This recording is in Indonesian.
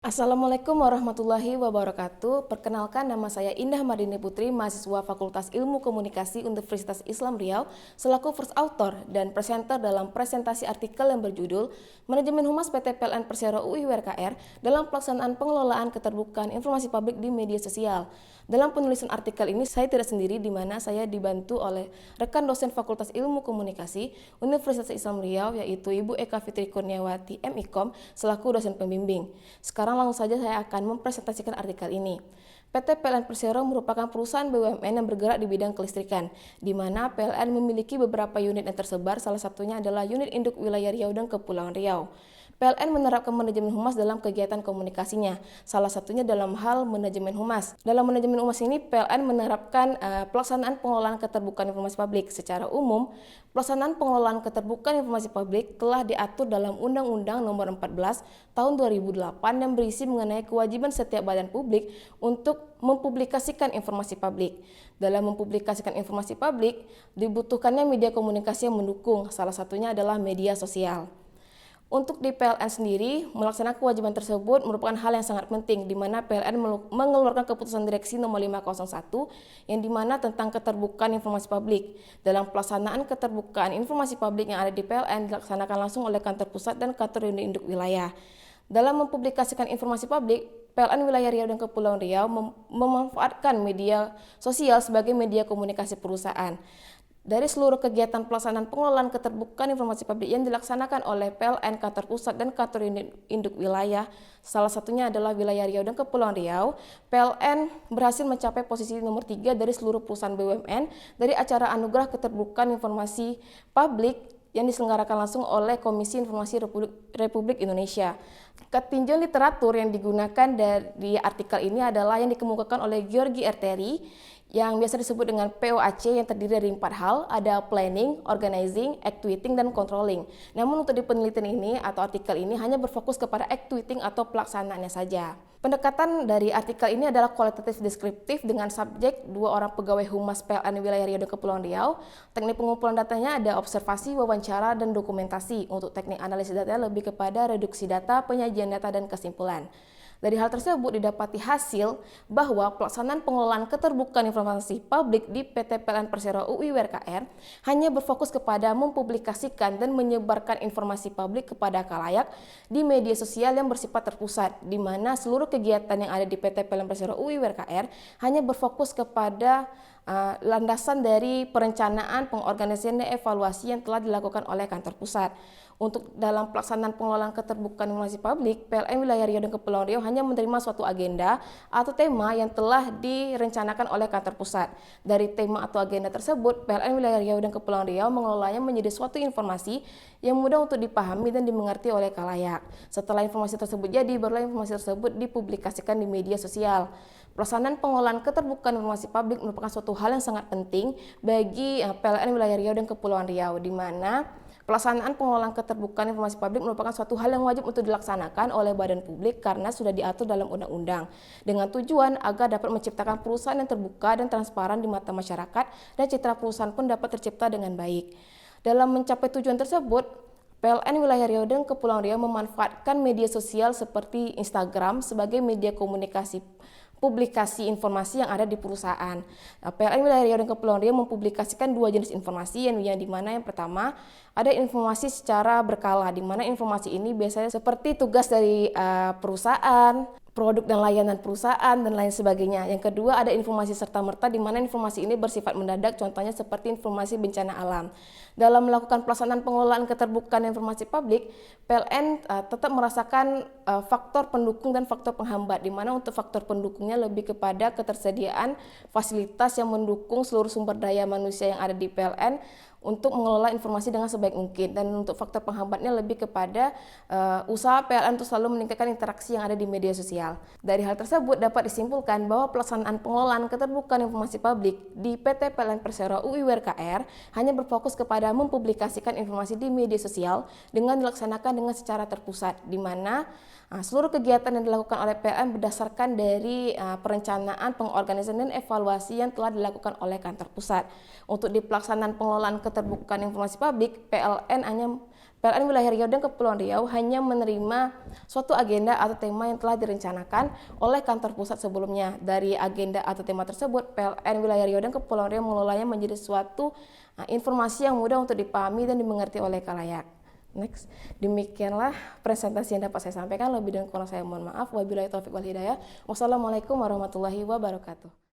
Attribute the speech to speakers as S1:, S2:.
S1: Assalamualaikum warahmatullahi wabarakatuh. Perkenalkan, nama saya Indah Mardini Putri, mahasiswa Fakultas Ilmu Komunikasi Universitas Islam Riau, selaku first author dan presenter dalam presentasi artikel yang berjudul Manajemen Humas PT PLN Persero UI WRKR dalam pelaksanaan pengelolaan keterbukaan informasi publik di media sosial. Dalam penulisan artikel ini saya tidak sendiri, di mana saya dibantu oleh rekan dosen Fakultas Ilmu Komunikasi Universitas Islam Riau, yaitu Ibu Eka Fitri Kurniawati MIKOM selaku dosen pembimbing. Sekarang langsung saja saya akan mempresentasikan artikel ini. PT PLN Persero merupakan perusahaan BUMN yang bergerak di bidang kelistrikan, di mana PLN memiliki beberapa unit yang tersebar, salah satunya adalah unit induk wilayah Riau dan Kepulauan Riau. PLN menerapkan manajemen humas dalam kegiatan komunikasinya, salah satunya dalam hal manajemen humas. Dalam manajemen humas ini, PLN menerapkan pelaksanaan pengelolaan keterbukaan informasi publik. Secara umum, pelaksanaan pengelolaan keterbukaan informasi publik telah diatur dalam Undang-Undang Nomor 14 Tahun 2008 yang berisi mengenai kewajiban setiap badan publik untuk mempublikasikan informasi publik. Dalam mempublikasikan informasi publik, dibutuhkannya media komunikasi yang mendukung, salah satunya adalah media sosial. Untuk di PLN sendiri, melaksanakan kewajiban tersebut merupakan hal yang sangat penting, di mana PLN mengeluarkan keputusan direksi nomor 501 yang dimana tentang keterbukaan informasi publik. Dalam pelaksanaan keterbukaan informasi publik yang ada di PLN dilaksanakan langsung oleh kantor pusat dan kantor unit induk wilayah. Dalam mempublikasikan informasi publik, PLN Wilayah Riau dan Kepulauan Riau memanfaatkan media sosial sebagai media komunikasi perusahaan. Dari seluruh kegiatan pelaksanaan pengelolaan keterbukaan informasi publik yang dilaksanakan oleh PLN, kantor pusat dan kantor unit induk wilayah, salah satunya adalah Wilayah Riau dan Kepulauan Riau, PLN berhasil mencapai posisi nomor 3 dari seluruh perusahaan BUMN dari acara Anugerah Keterbukaan Informasi Publik yang diselenggarakan langsung oleh Komisi Informasi Republik Indonesia. Ketinjauan literatur yang digunakan dari artikel ini adalah yang dikemukakan oleh Georgi Erteri, yang biasa disebut dengan POAC, yang terdiri dari 4 hal, ada planning, organizing, actuating, dan controlling. Namun untuk di penelitian ini atau artikel ini hanya berfokus kepada actuating atau pelaksanaannya saja. Pendekatan dari artikel ini adalah kualitatif deskriptif dengan subjek 2 orang pegawai humas PLN Wilayah Riau dan Kepulauan Riau. Teknik pengumpulan datanya ada observasi, wawancara, dan dokumentasi. Untuk teknik analisis data lebih kepada reduksi data, penyajian data, dan kesimpulan. Dari hal tersebut didapati hasil bahwa pelaksanaan pengelolaan keterbukaan informasi publik di PT PLN Persero UI WRKR hanya berfokus kepada mempublikasikan dan menyebarkan informasi publik kepada khalayak di media sosial yang bersifat terpusat, di mana seluruh kegiatan yang ada di PT PLN Persero UI WRKR hanya berfokus kepada landasan dari perencanaan, pengorganisasian, dan evaluasi yang telah dilakukan oleh kantor pusat. Untuk dalam pelaksanaan pengelolaan keterbukaan informasi publik, PLN Wilayah Riau dan Kepulauan Riau hanya menerima suatu agenda atau tema yang telah direncanakan oleh kantor pusat. Dari tema atau agenda tersebut, PLN Wilayah Riau dan Kepulauan Riau mengelolanya menjadi suatu informasi yang mudah untuk dipahami dan dimengerti oleh khalayak. Setelah informasi tersebut jadi, barulah informasi tersebut dipublikasikan di media sosial. Pelaksanaan pengelolaan keterbukaan informasi publik merupakan suatu hal yang sangat penting bagi PLN Wilayah Riau dan Kepulauan Riau, di mana pelaksanaan pengelolaan keterbukaan informasi publik merupakan suatu hal yang wajib untuk dilaksanakan oleh badan publik karena sudah diatur dalam undang-undang, dengan tujuan agar dapat menciptakan perusahaan yang terbuka dan transparan di mata masyarakat, dan citra perusahaan pun dapat tercipta dengan baik. Dalam mencapai tujuan tersebut, PLN Wilayah Riau dan Kepulauan Riau memanfaatkan media sosial seperti Instagram sebagai media komunikasi publikasi informasi yang ada di perusahaan. PLN Wilayah Riau dan Kepulauan Riau mempublikasikan 2 jenis informasi, yang dimana yang pertama ada informasi secara berkala, di mana informasi ini biasanya seperti tugas dari perusahaan, produk dan layanan perusahaan, dan lain sebagainya. Yang kedua ada informasi serta-merta, di mana informasi ini bersifat mendadak, contohnya seperti informasi bencana alam. Dalam melakukan pelaksanaan pengelolaan keterbukaan informasi publik, PLN tetap merasakan faktor pendukung dan faktor penghambat, di mana untuk faktor pendukungnya lebih kepada ketersediaan fasilitas yang mendukung seluruh sumber daya manusia yang ada di PLN untuk mengelola informasi dengan sebaik mungkin, dan untuk faktor penghambatnya lebih kepada usaha PLN untuk selalu meningkatkan interaksi yang ada di media sosial. Dari hal tersebut dapat disimpulkan bahwa pelaksanaan pengelolaan keterbukaan informasi publik di PT PLN Persero UI WRKR hanya berfokus kepada mempublikasikan informasi di media sosial dengan dilaksanakan dengan secara terpusat, di mana seluruh kegiatan yang dilakukan oleh PLN berdasarkan dari perencanaan, pengorganisasian, dan evaluasi yang telah dilakukan oleh kantor pusat. Untuk di pelaksanaan pengelolaan keterbukaan informasi publik, PLN hanya PLN Wilayah Riau dan Kepulauan Riau hanya menerima suatu agenda atau tema yang telah direncanakan oleh kantor pusat sebelumnya. Dari agenda atau tema tersebut, PLN Wilayah Riau dan Kepulauan Riau mengelolanya menjadi suatu informasi yang mudah untuk dipahami dan dimengerti oleh khalayak. Next, demikianlah presentasi yang dapat saya sampaikan. Lebih dan kurang saya mohon maaf. Wabillahi taufiq wal hidayah. Wassalamualaikum warahmatullahi wabarakatuh.